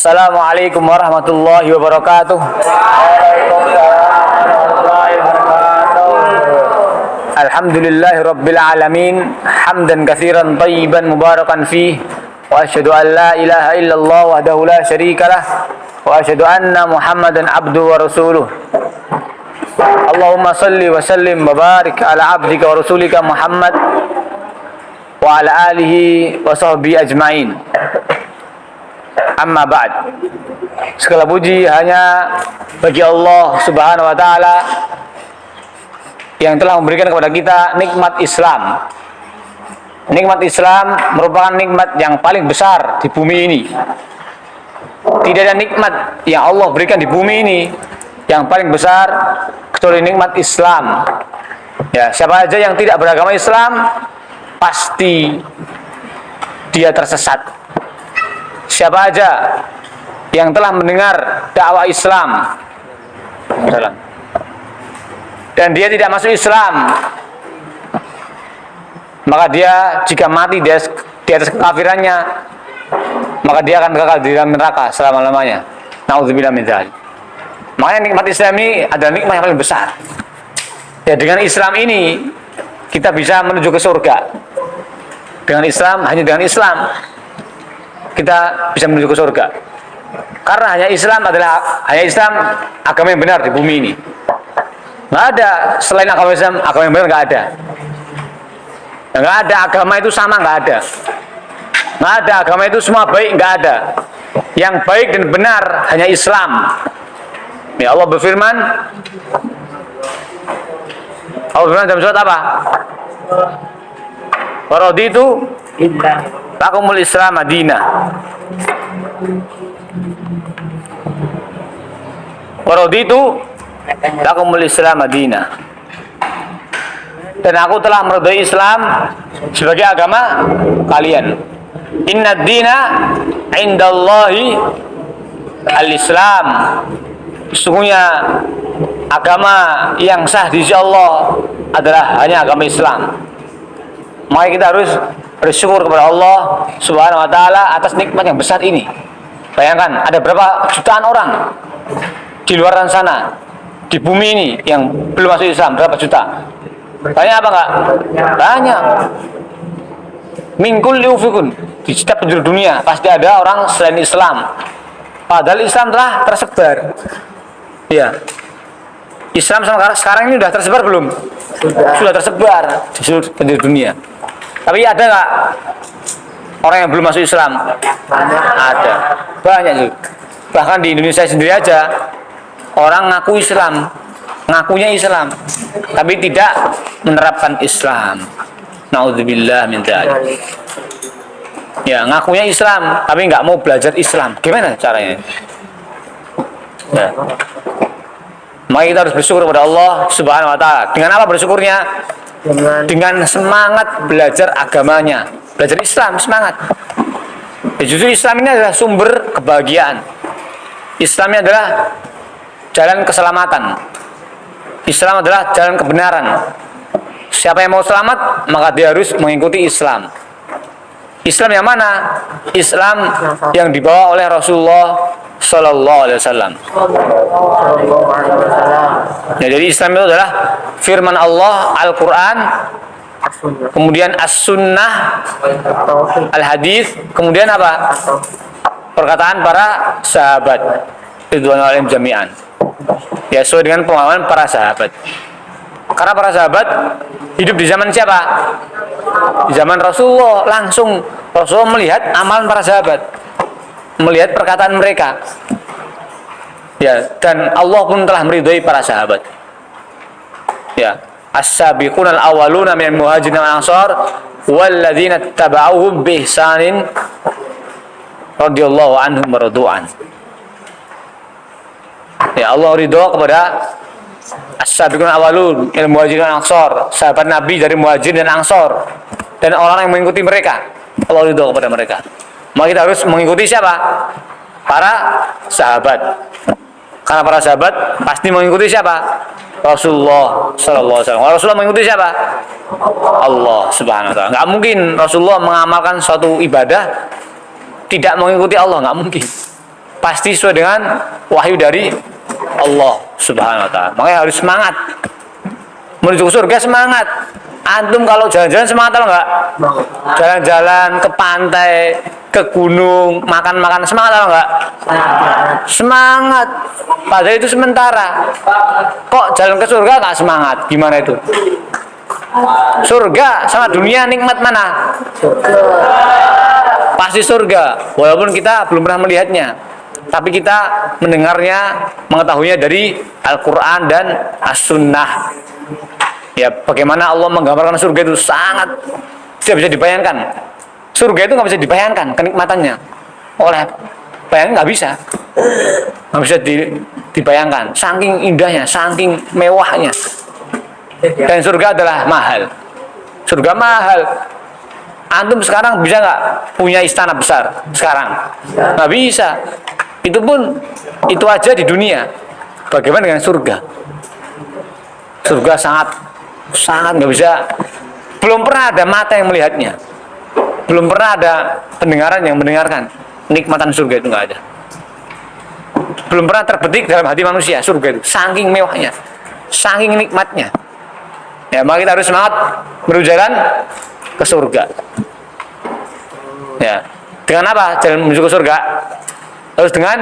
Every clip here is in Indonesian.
Assalamualaikum warahmatullahi wabarakatuh. Alhamdulillahi rabbil alamin, hamdan katsiran thayyiban mubarakan fih, wa asyhadu an la ilaha illallah wahdahu la syarikalah, wa asyhadu anna Muhammadan abduhu wa rasuluh. Allahumma salli wa sallim wa barik ala abdika wa rasulika Muhammad wa ala alihi wa sahbihi ajmain. Amma ba'd. Segala puji hanya bagi Allah Subhanahu wa taala yang telah memberikan kepada kita nikmat Islam. Nikmat Islam merupakan nikmat yang paling besar di bumi ini. Tidak ada nikmat yang Allah berikan di bumi ini yang paling besar kecuali nikmat Islam. Ya, siapa saja yang tidak beragama Islam pasti dia tersesat. Siapa aja yang telah mendengar dakwah Islam dan dia tidak masuk Islam, maka dia jika mati di atas kekafirannya, maka dia akan kekal di dalam neraka selama-lamanya. Nauzubillah min dzalik. Makanya nikmat Islam ini adalah nikmat yang paling besar. Ya, dengan Islam ini kita bisa menuju ke surga. Dengan Islam, hanya dengan Islam kita bisa menuju ke surga. Karena hanya Islam agama yang benar di bumi ini. Nggak ada selain agama Islam, agama yang benar nggak ada. Nggak ada agama itu sama, nggak ada. Nggak ada agama itu semua baik, nggak ada. Yang baik dan benar hanya Islam. Ya, Allah berfirman dalam surat apa? Waraditu lakumul Islam Madinah. Waraditu lakumul Islam Madinah. Dan aku telah meridai Islam sebagai agama kalian. Inna dina indallahi al-Islam. Sesungguhnya agama yang sah di sisi Allah adalah hanya agama Islam. Maka kita harus bersyukur kepada Allah Subhanahu wa taala atas nikmat yang besar ini. Bayangkan ada berapa jutaan orang di luar sana di bumi ini yang belum masuk Islam, berapa juta? Banyak apa enggak? Banyak. Min kulli ufuqin, di setiap penjuru dunia pasti ada orang selain Islam. Padahal Islam telah tersebar. Ya. Islam sekarang ini sudah tersebar belum? Sudah tersebar di seluruh penjuru dunia. Tapi ada nggak orang yang belum masuk Islam? Ada, banyak juga. Bahkan di Indonesia sendiri aja orang ngaku Islam, ngakunya Islam, tapi tidak menerapkan Islam. Nauzubillah min dzalik. Ya, ngakunya Islam, tapi nggak mau belajar Islam. Gimana caranya? Ya. Maka kita harus bersyukur kepada Allah Subhanahu wa taala. Dengan apa bersyukurnya? Dengan semangat belajar agamanya, belajar Islam, semangat. Ya, justru Islam ini adalah sumber kebahagiaan. Islam ini adalah jalan keselamatan. Islam adalah jalan kebenaran. Siapa yang mau selamat, maka dia harus mengikuti Islam. Islam yang mana? Islam yang dibawa oleh Rasulullah Sallallahu Alaihi Wasallam. Ya, jadi Islam itu adalah firman Allah, Al-Quran, kemudian As-Sunnah, Al-Hadis, kemudian apa? Perkataan para sahabat ridwanul alaihim jami'an. Ya, sesuai dengan pemahaman para sahabat. Karena para sahabat hidup di zaman siapa? Di zaman Rasulullah. Langsung Rasulullah melihat amalan para sahabat, melihat perkataan mereka. Ya, dan Allah pun telah meridhai para sahabat. Ya, as-sabiqunal awwaluna minal muhajirin wal ansar walladzina tabauhum bi ihsanin radhiyallahu anhum wa radu'an. Ya, Allah ridho kepada as-sabiqunal awwalun minal muhajirin wal ansar, sahabat Nabi dari Muhajirin dan Ansar, dan orang-orang yang mengikuti mereka. Allah ridho kepada mereka. Maka kita harus mengikuti siapa? Para sahabat. Karena para sahabat pasti mengikuti siapa? Rasulullah Sallallahu Alaihi Wasallam. Rasulullah mengikuti siapa? Allah Subhanahu Wa Taala. Nggak mungkin Rasulullah mengamalkan suatu ibadah tidak mengikuti Allah, nggak mungkin. pasti sesuai dengan wahyu dari Allah Subhanahu wa taala. Makanya harus semangat. Menuju ke surga semangat. Antum kalau jalan-jalan semangat atau enggak? Jalan-jalan ke pantai, ke gunung, makan-makan semangat atau enggak? Semangat. Padahal itu sementara. Kok jalan ke surga enggak semangat? Gimana itu? Surga sama dunia nikmat mana? Pasti surga. Walaupun kita belum pernah melihatnya, tapi kita mendengarnya, mengetahuinya dari Al-Quran dan As-Sunnah. Ya, bagaimana Allah menggambarkan surga itu sangat tidak bisa dibayangkan. Surga itu nggak bisa dibayangkan kenikmatannya. Oleh bayangkan nggak bisa dibayangkan. Saking indahnya, saking mewahnya. Dan surga adalah mahal. Surga mahal. Antum sekarang bisa nggak punya istana besar sekarang? Nggak bisa. Itu pun itu aja di dunia. Bagaimana dengan surga? Surga sangat nggak bisa. Belum pernah ada mata yang melihatnya. Belum pernah ada pendengaran yang mendengarkan nikmatan surga itu, nggak ada. Belum pernah terbetik dalam hati manusia surga itu. Saking mewahnya, saking nikmatnya. Ya, maka kita harus semangat berjalan ke surga. Ya, dengan apa? Jalan menuju ke surga. Terus dengan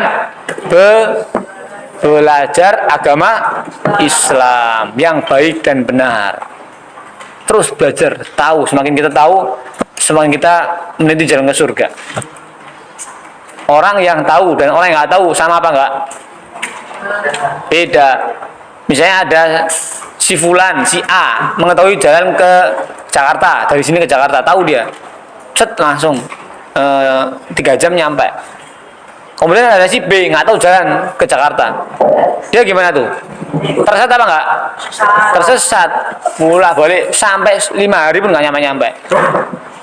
belajar agama Islam yang baik dan benar. Terus belajar, tahu. Semakin kita tahu, semakin kita meniti jalan ke surga. Orang yang tahu dan orang yang nggak tahu sama apa enggak? Beda. Misalnya ada si Fulan, si A mengetahui jalan ke Jakarta, dari sini ke Jakarta, tahu dia, cet langsung 3 jam nyampe. Kemudian ada si B nggak tahu jalan ke Jakarta, dia gimana tuh? Tersesat apa enggak? Tersesat, mulai balik sampai 5 hari pun nggak nyampe.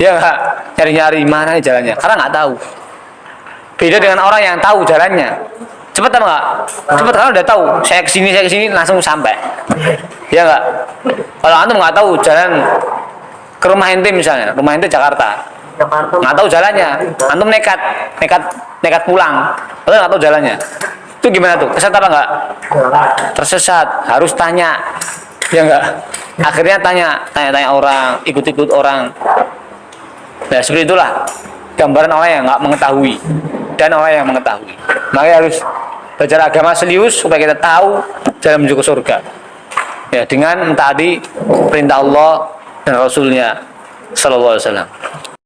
Ya nggak, nyari-nyari mana nih jalannya, karena nggak tahu. Beda dengan orang yang tahu jalannya. Cepat apa enggak? Cepat, karena udah tahu. Saya kesini langsung sampai. Ya enggak? Kalau antum nggak tahu jalan ke rumah ente misalnya, rumah ente Jakarta, nggak tahu jalannya, antum nekat pulang, padahal nggak tahu jalannya. Itu gimana tuh? Tersesat apa enggak? Tersesat, harus tanya. Ya enggak? Akhirnya tanya orang, ikut orang. Nah, seperti itulah gambaran orang yang nggak mengetahui dan orang yang mengetahui. Makanya harus belajar agama serius supaya kita tahu jalan menuju ke surga. Ya, dengan mentaati perintah Allah dan Rasulnya Sallallahu Alaihi Wasallam.